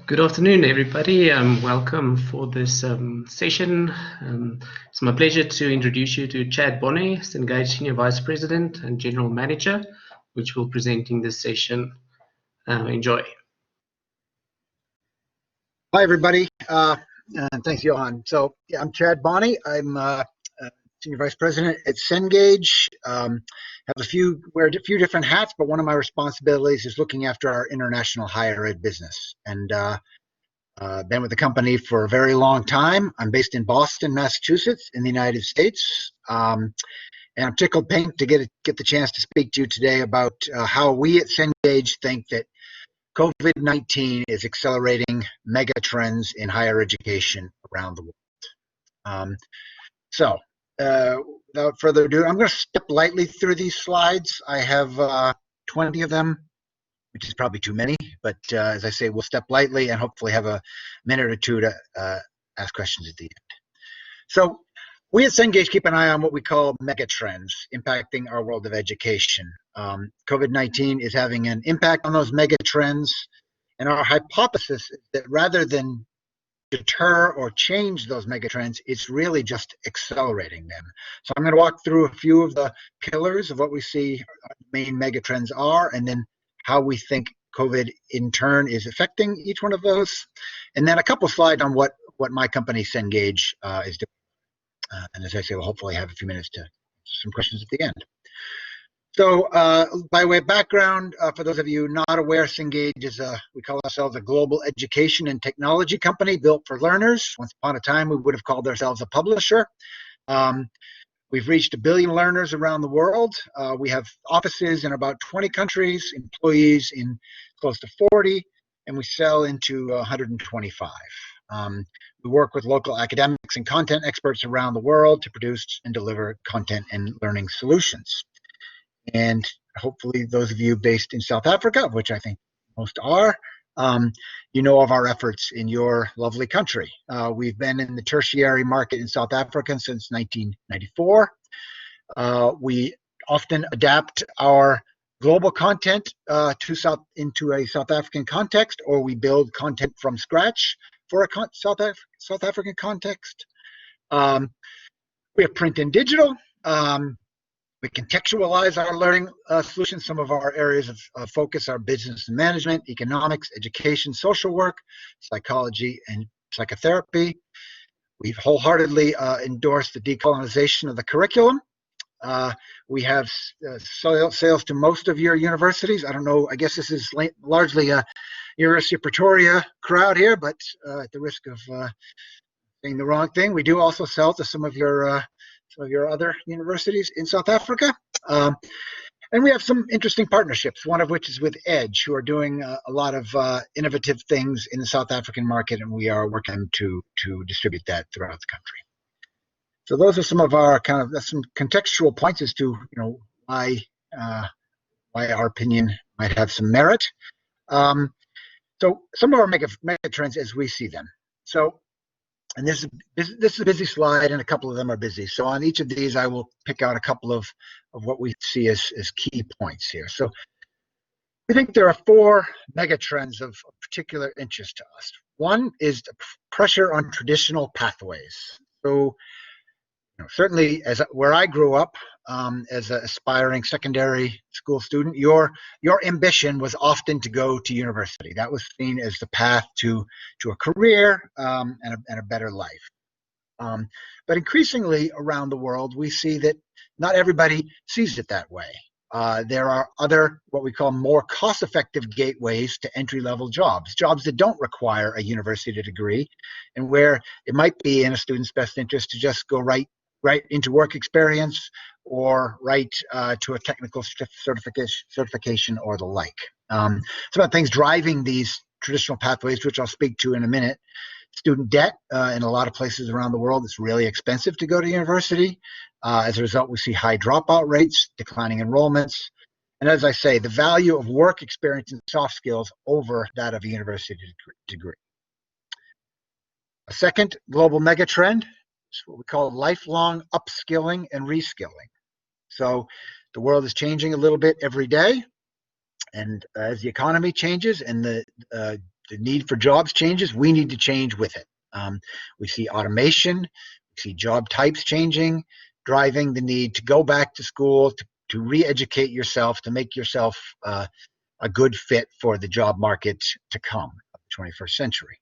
Good afternoon, everybody. Welcome for this session. It's my pleasure to introduce you to Chad Bonney, Cengage Senior Vice President and General Manager, which will be presenting this session. Enjoy. Hi, everybody. And thanks, Johan. So, yeah, I'm Chad Bonney. I'm Senior Vice President at Cengage. Have wear a few different hats, but one of my responsibilities is looking after our international higher ed business. And been with the company for a very long time. I'm based in Boston, Massachusetts, in the United States. And I'm tickled pink to get the chance to speak to you today about how we at Cengage think that COVID-19 is accelerating mega trends in higher education around the world. Without further ado, I'm going to step lightly through these slides. I have 20 of them, which is probably too many, but as I say, we'll step lightly and hopefully have a minute or two to ask questions at the end. So we at Cengage keep an eye on what we call mega trends impacting our world of education. COVID-19 is having an impact on those mega trends, and our hypothesis is that rather than deter or change those megatrends, it's really just accelerating them. So I'm going to walk through a few of the pillars of what we see main megatrends are, and then how we think COVID in turn is affecting each one of those, and then a couple slides on what my company Cengage is doing. And as I say, we'll hopefully have a few minutes to answer some questions at the end. So by way of background, for those of you not aware, Cengage is we call ourselves a global education and technology company built for learners. Once upon a time, we would have called ourselves a publisher. We've reached 1 billion learners around the world. We have offices in about 20 countries, employees in close to 40, and we sell into 125. We work with local academics and content experts around the world to produce and deliver content and learning solutions. And hopefully those of you based in South Africa, of which I think most are, you know of our efforts in your lovely country. We've been in the tertiary market in South Africa since 1994. We often adapt our global content into a South African context, or we build content from scratch for a South African context. We have print and digital. We contextualize our learning solutions. Some of our areas of focus are business and management, economics, education, social work, psychology, and psychotherapy. We've wholeheartly endorsed the decolonization of the curriculum. We have sales to most of your universities. I don't know, I guess this is largely a University of Pretoria crowd here, but at the risk of saying the wrong thing, we do also sell to some of your other universities in South Africa. And we have some interesting partnerships, one of which is with Edge, who are doing a lot of innovative things in the South African market, and we are working to distribute that throughout the country. So those are some of our some contextual points as to why our opinion might have some merit. So some of our mega trends as we see them. So, and this is a busy slide, and a couple of them are busy. So on each of these, I will pick out a couple of what we see as key points here. So we think there are 4 mega trends of particular interest to us. One is the pressure on traditional pathways. So certainly where I grew up as an aspiring secondary school student, your ambition was often to go to university. That was seen as the path to a career and a better life. But increasingly around the world, we see that not everybody sees it that way. There are other, what we call more cost-effective gateways to entry-level jobs that don't require a university degree, and where it might be in a student's best interest to just go right into work experience or right to a technical certification or the like. Some of the things driving these traditional pathways, which I'll speak to in a minute. Student debt in a lot of places around the world, it's really expensive to go to university. As a result, we see high dropout rates, declining enrollments, and as I say, the value of work experience and soft skills over that of a university degree. A second global megatrend is what we call lifelong upskilling and reskilling. So the world is changing a little bit every day, and as the economy changes and the the need for jobs changes, we need to change with it. We see automation, we see job types changing, driving the need to go back to school, to re-educate yourself, to make yourself a good fit for the job market to come of the 21st century.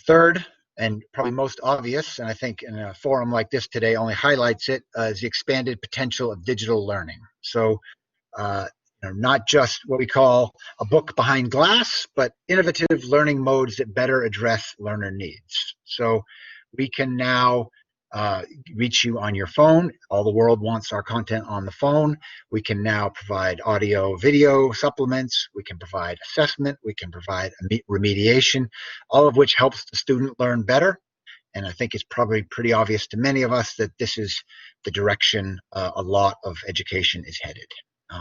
Third, and probably most obvious, and I think in a forum like this today only highlights it, is the expanded potential of digital learning. So not just what we call a book behind glass, but innovative learning modes that better address learner needs. So we can now reach you on your phone. All the world wants our content on the phone. We can now provide audio, video supplements. We can provide assessment. We can provide remediation, all of which helps the student learn better. And I think it's probably pretty obvious to many of us that this is the direction a lot of education is headed.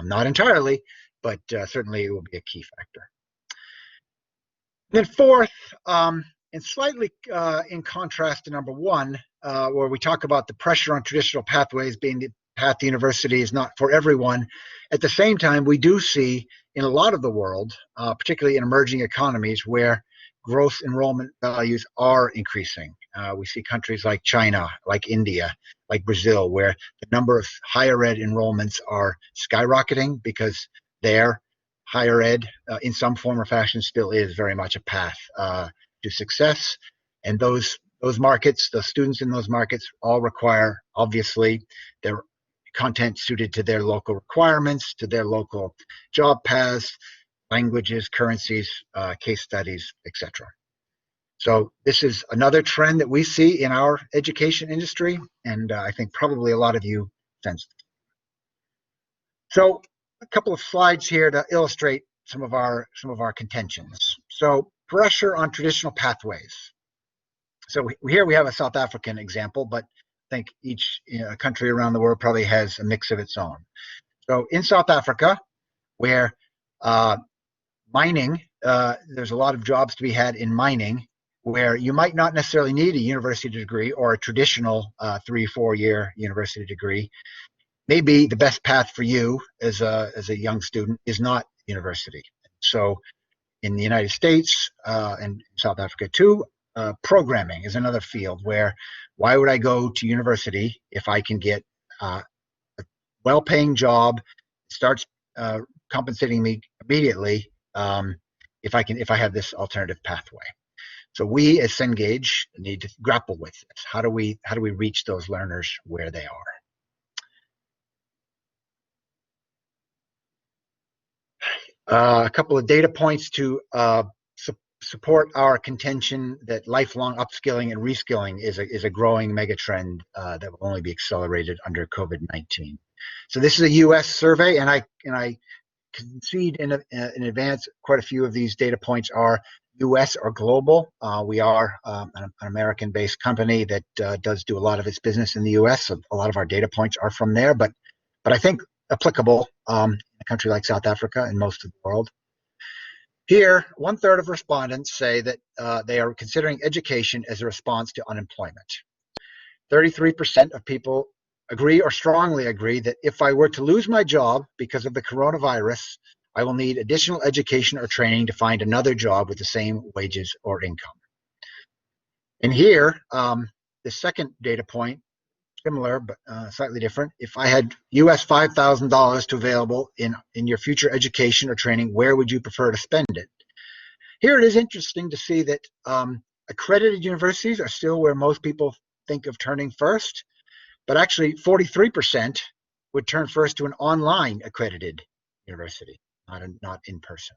Not entirely, but certainly it will be a key factor. And then fourth, and slightly in contrast to number one, where we talk about the pressure on traditional pathways being the path to university is not for everyone. At the same time, we do see in a lot of the world, particularly in emerging economies, where gross enrollment values are increasing. We see countries like China, like India, like Brazil, where the number of higher ed enrollments are skyrocketing because their higher ed in some form or fashion still is very much a path to success. And those markets, the students in those markets all require, obviously, their content suited to their local requirements, to their local job paths, languages, currencies, case studies, etc. So this is another trend that we see in our education industry, and I think probably a lot of you sense it. So a couple of slides here to illustrate some of our contentions. So pressure on traditional pathways. So here we have a South African example, but I think each country around the world probably has a mix of its own. So in South Africa, where mining, there's a lot of jobs to be had in mining, where you might not necessarily need a university degree or a traditional 3-4 year university degree. Maybe the best path for you as a young student is not university. So in the United States and South Africa too, programming is another field where why would I go to university if I can get a well-paying job, starts compensating me immediately if I have this alternative pathway. So we as Cengage need to grapple with this. How do we reach those learners where they are? A couple of data points to support our contention that lifelong upskilling and reskilling is a growing megatrend that will only be accelerated under COVID-19. So this is a U.S. survey, and I concede in advance quite a few of these data points are U.S. or global. We are an American-based company that does do a lot of its business in the U.S. So a lot of our data points are from there, but I think applicable in a country like South Africa and most of the world. Here, 1/3 of respondents say that they are considering education as a response to unemployment. 33% of people agree or strongly agree that if I were to lose my job because of the coronavirus, I will need additional education or training to find another job with the same wages or income. And here, the second data point, similar but slightly different. If I had US $5,000 to available in your future education or training, where would you prefer to spend it? Here it is interesting to see that accredited universities are still where most people think of turning first, but actually 43% would turn first to an online accredited university, not in person.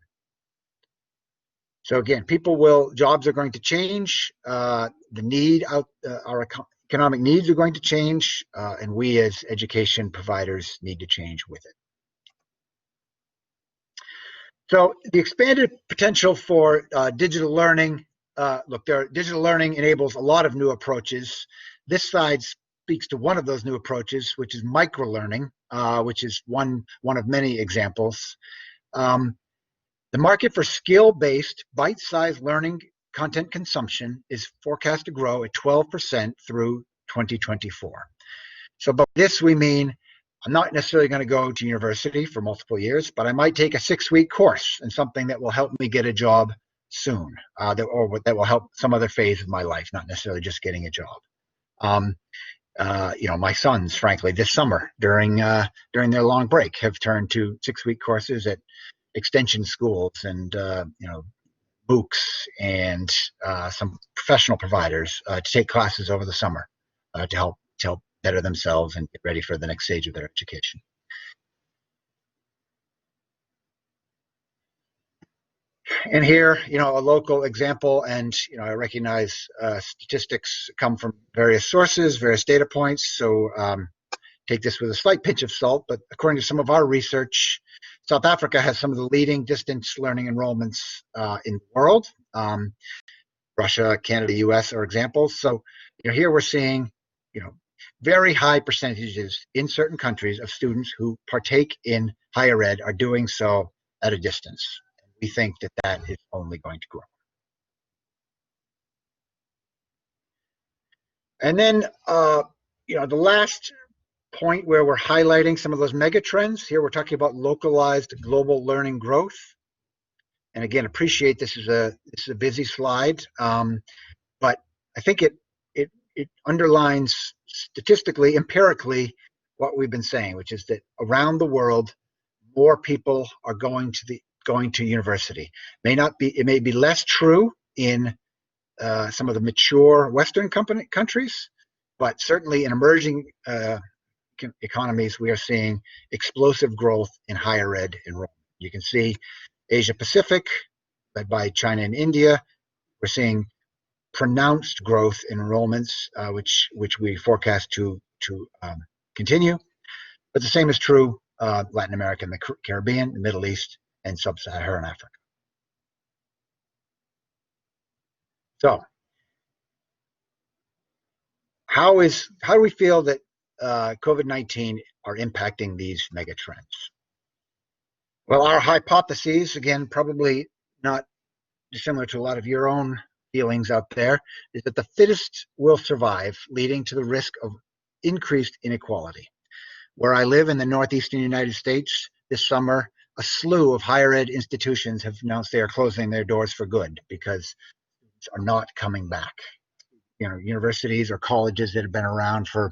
So again, jobs are going to change, our economic needs are going to change, and we as education providers need to change with it. So the expanded potential for digital learning, digital learning enables a lot of new approaches. This slide speaks to one of those new approaches, which is microlearning, which is one of many examples. The market for skill-based, bite-sized learning content consumption is forecast to grow at 12% through 2024. So by this we mean I'm not necessarily going to go to university for multiple years, but I might take a 6-week course in something that will help me get a job soon, that will help some other phase of my life, not necessarily just getting a job. My sons, frankly, this summer during their long break, have turned to 6-week courses at extension schools and MOOCs and some professional providers to take classes over the summer to help better themselves and get ready for the next stage of their education. And here, a local example, and I recognize statistics come from various sources, various data points, so take this with a slight pinch of salt, but according to some of our research, South Africa has some of the leading distance learning enrollments in the world. Russia, Canada, US are examples. So here we're seeing very high percentages in certain countries of students who partake in higher ed are doing so at a distance. We think that is only going to grow. And then the last point where we're highlighting some of those mega trends, here we're talking about localized global learning growth. And again, appreciate this is a busy slide, but I think it underlines statistically, empirically, what we've been saying, which is that around the world, more people are going to university. It may be less true in some of the mature Western countries, but certainly in emerging economies, we are seeing explosive growth in higher ed enrollment. You can see Asia Pacific, led by China and India, we're seeing pronounced growth in enrollments, which we forecast to continue. But the same is true Latin America and the Caribbean, the Middle East, and Sub-Saharan Africa. So, how do we feel that COVID-19 are impacting these megatrends? Well, our hypotheses, again, probably not dissimilar to a lot of your own feelings out there, is that the fittest will survive, leading to the risk of increased inequality. Where I live in the northeastern United States, this summer, a slew of higher ed institutions have announced they are closing their doors for good because students are not coming back. Universities or colleges that have been around for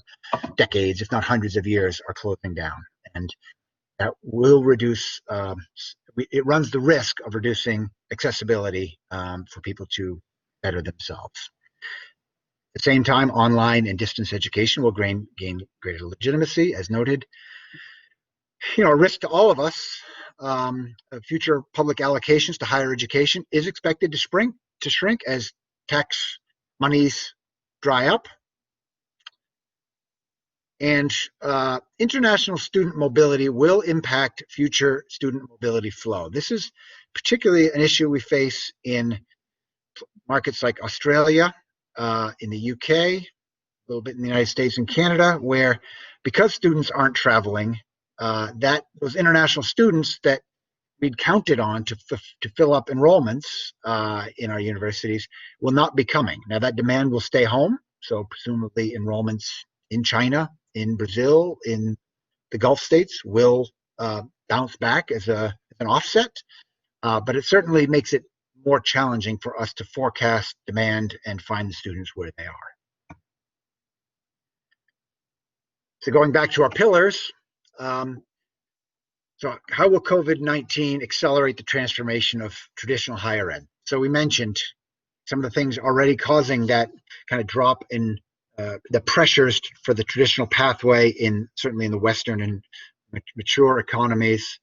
decades, if not hundreds of years, are closing down. And that will reduce, it runs the risk of reducing accessibility for people to better themselves. At the same time, online and distance education will gain greater legitimacy, as noted. A risk to all of us, future public allocations to higher education is expected to shrink as tax monies dry up. And international student mobility will impact future student mobility flow. This is particularly an issue we face in markets like Australia, in the UK, a little bit in the United States and Canada, where because students aren't traveling, those international students that we'd counted on to fill up enrollments in our universities will not be coming. Now that demand will stay home, so presumably enrollments in China, in Brazil, in the Gulf states will bounce back as an offset, but it certainly makes it more challenging for us to forecast demand and find the students where they are. So going back to our pillars, so how will COVID-19 accelerate the transformation of traditional higher ed? So we mentioned some of the things already causing that kind of drop in the pressures for the traditional pathway certainly in the Western and mature economies.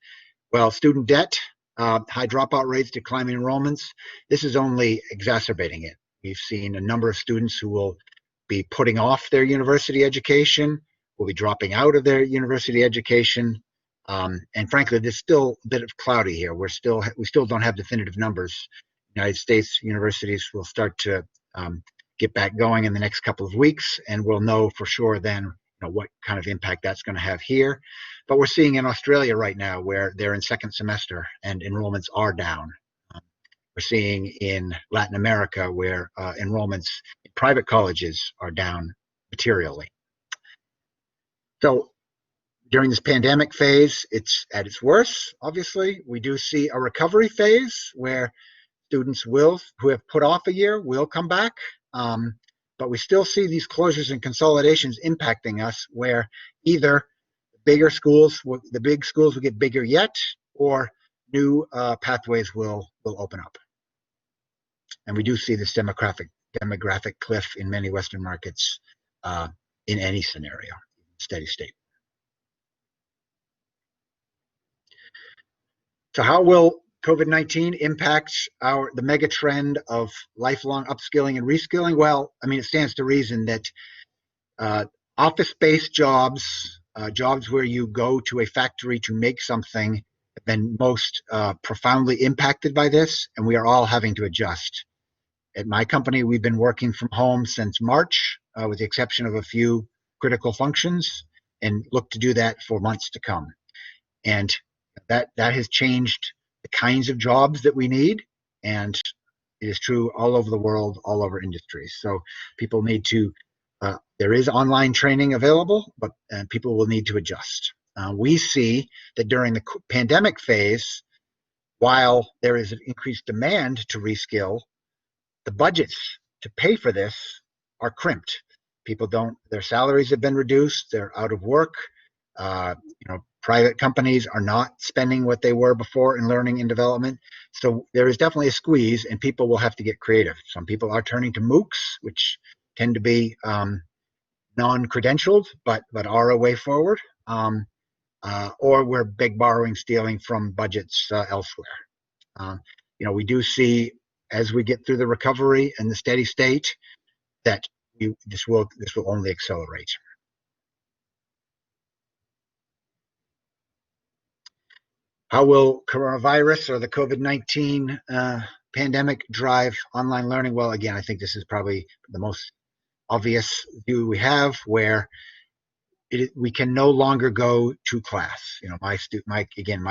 Well, student debt, high dropout rates, declining enrollments, this is only exacerbating it. We've seen a number of students who will be putting off their university education, will be dropping out of their university education. And frankly, there's still a bit of cloudy here. We still don't have definitive numbers. United States universities will start to get back going in the next couple of weeks, and we'll know for sure then what kind of impact that's going to have here. But we're seeing in Australia right now where they're in second semester and enrollments are down. We're seeing in Latin America where enrollments in private colleges are down materially. So During this pandemic phase, it's at its worst, obviously. We do see a recovery phase where students who have put off a year will come back. But we still see these closures and consolidations impacting us, where either the big schools will get bigger yet, or new pathways will open up. And we do see this demographic cliff in many Western markets in any scenario, steady state. So how will COVID-19 impact the mega trend of lifelong upskilling and reskilling? Well, I mean, it stands to reason that office-based jobs, jobs where you go to a factory to make something, have been most profoundly impacted by this, and we are all having to adjust. At my company, we've been working from home since March, with the exception of a few critical functions, and look to do that for months to come. And that has changed the kinds of jobs that we need, and it is true all over the world, all over industries. So people need to, there is online training available, but people will need to adjust. We see that during the pandemic phase, while there is an increased demand to reskill, the budgets to pay for this are crimped. Their salaries have been reduced, they're out of work. Private companies are not spending what they were before in learning and development. So there is definitely a squeeze, and people will have to get creative. Some people are turning to MOOCs, which tend to be non-credentialed, but are a way forward. Or we're big borrowing, stealing from budgets elsewhere. We do see, as we get through the recovery and the steady state, that this will only accelerate. How will coronavirus or the COVID-19 pandemic drive online learning? Well, again, I think this is probably the most obvious view we have, where we can no longer go to class. My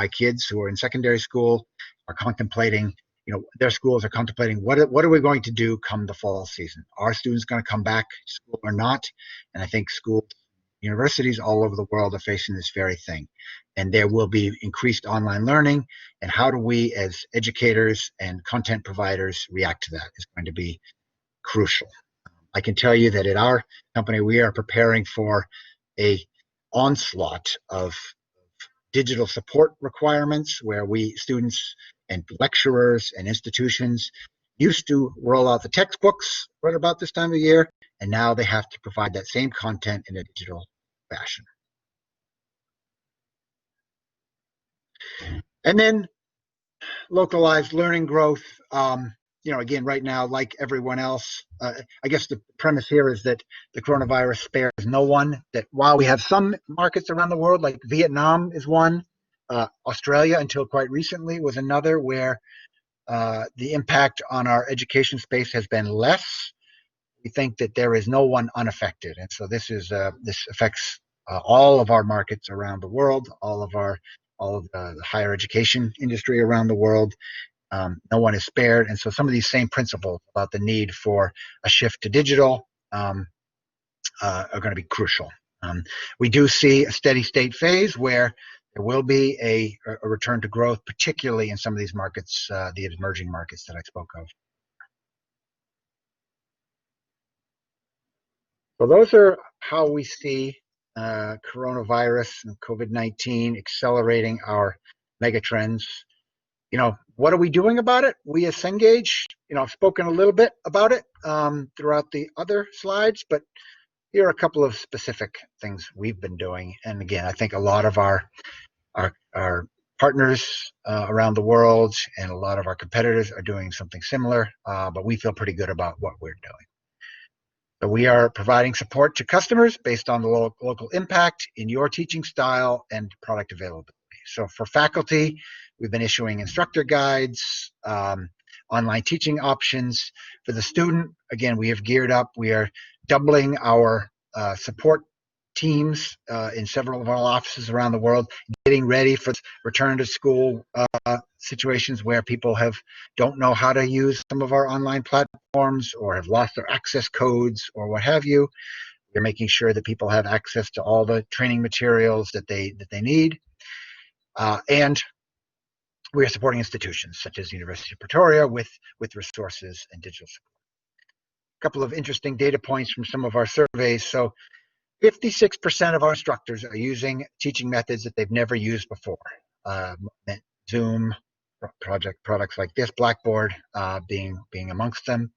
kids who are in secondary school are contemplating, their schools are contemplating what are we going to do come the fall season? Are students going to come back to school or not? And I think schools, universities all over the world are facing this very thing. And there will be increased online learning. And how do we, as educators and content providers, react to that is going to be crucial. I can tell you that at our company, we are preparing for a onslaught of digital support requirements, where students and lecturers and institutions used to roll out the textbooks right about this time of year, and now they have to provide that same content in a digital fashion. And then localized learning growth. Again, right now, like everyone else, I guess the premise here is that the coronavirus spares no one. That while we have some markets around the world, like Vietnam is one, Australia until quite recently was another, where the impact on our education space has been less. We think that there is no one unaffected, and so this affects all of our markets around the world, all of the higher education industry around the world. No one is spared, and so some of these same principles about the need for a shift to digital are going to be crucial. We do see a steady state phase where there will be a return to growth, particularly in some of these markets, the emerging markets that I spoke of. So those are how we see coronavirus and COVID-19 accelerating our megatrends. What are we doing about it? We as Cengage, I've spoken a little bit about it throughout the other slides, but here are a couple of specific things we've been doing. And again, I think a lot of our partners around the world and a lot of our competitors are doing something similar, but we feel pretty good about what we're doing. So we are providing support to customers based on the local impact in your teaching style and product availability. So for faculty, we've been issuing instructor guides, online teaching options. For the student, again, we have geared up. We are doubling our support teams in several of our offices around the world, getting ready for return to school situations where people don't know how to use some of our online platforms or have lost their access codes or what have you. We're making sure that people have access to all the training materials that they need. And we are supporting institutions such as the University of Pretoria with resources and digital support. A couple of interesting data points from some of our surveys. So 56% of our instructors are using teaching methods that they've never used before. Zoom, products like this, Blackboard being amongst them.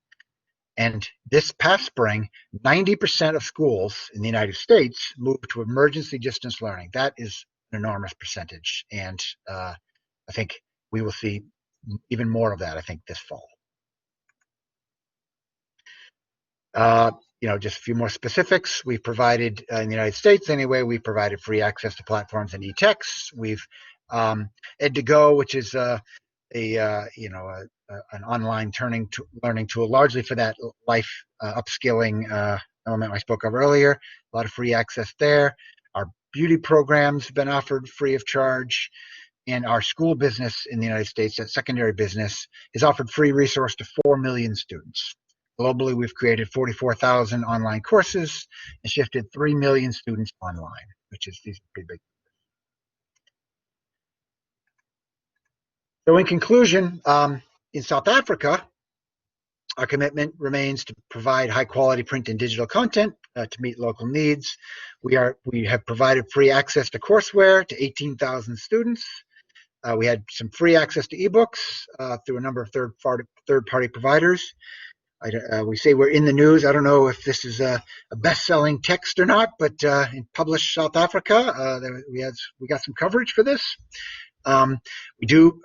And this past spring, 90% of schools in the United States moved to emergency distance learning. That is an enormous percentage. And I think we will see even more of that, I think, this fall. Just a few more specifics. We've provided, in the United States anyway, we've provided free access to platforms and e-texts. We've Ed2Go, which is an online learning tool, largely for that life upskilling element I spoke of earlier. A lot of free access there. Our beauty programs have been offered free of charge. And our school business in the United States, that secondary business, is offered free resource to 4 million students. Globally, we've created 44,000 online courses and shifted 3 million students online, which is pretty big. So in conclusion, in South Africa, our commitment remains to provide high quality print and digital content to meet local needs. We have provided free access to courseware to 18,000 students. We had some free access to ebooks through a number of third-party providers. We say we're in the news. I don't know if this is a best-selling text or not, but in published South Africa, we got some coverage for this. We do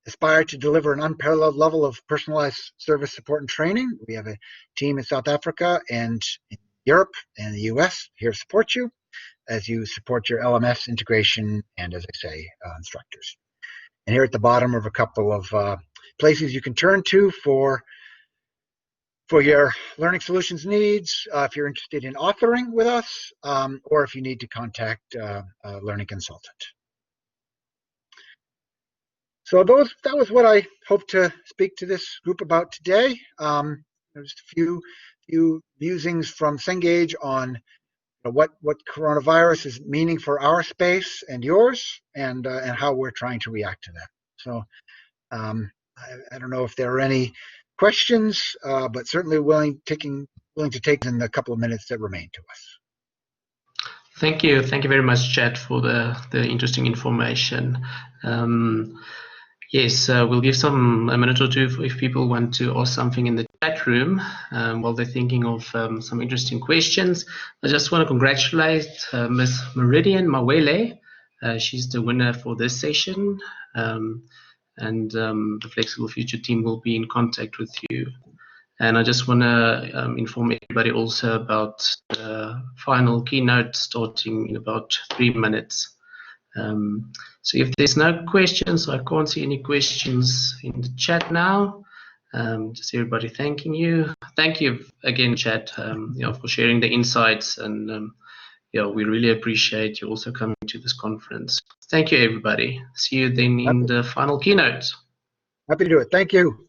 aspire to deliver an unparalleled level of personalized service support and training. We have a team in South Africa and in Europe and the US here to support you as you support your LMS integration and, as I say, instructors. And here at the bottom are a couple of places you can turn to for your learning solutions needs, if you're interested in authoring with us, or if you need to contact a learning consultant. So that was what I hope to speak to this group about today. There's a few musings from Cengage on what coronavirus is meaning for our space and yours, and how we're trying to react to that. So I don't know if there are any questions, but certainly willing to take in the couple of minutes that remain to us. Thank you very much, Chad, for the interesting information. Yes, we'll give a minute or two if people want to ask something in the chat room while they're thinking of some interesting questions. I just want to congratulate Ms. Meridian Mawele. She's the winner for this session, and the Flexible Future team will be in contact with you. And I just want to inform everybody also about the final keynote starting in about 3 minutes. So if there's no questions, I can't see any questions in the chat now. Just everybody thanking you. Thank you again, Chad, for sharing the insights, and we really appreciate you also coming to this conference. Thank you, everybody. See you then in the final keynote. Happy to do it. Thank you.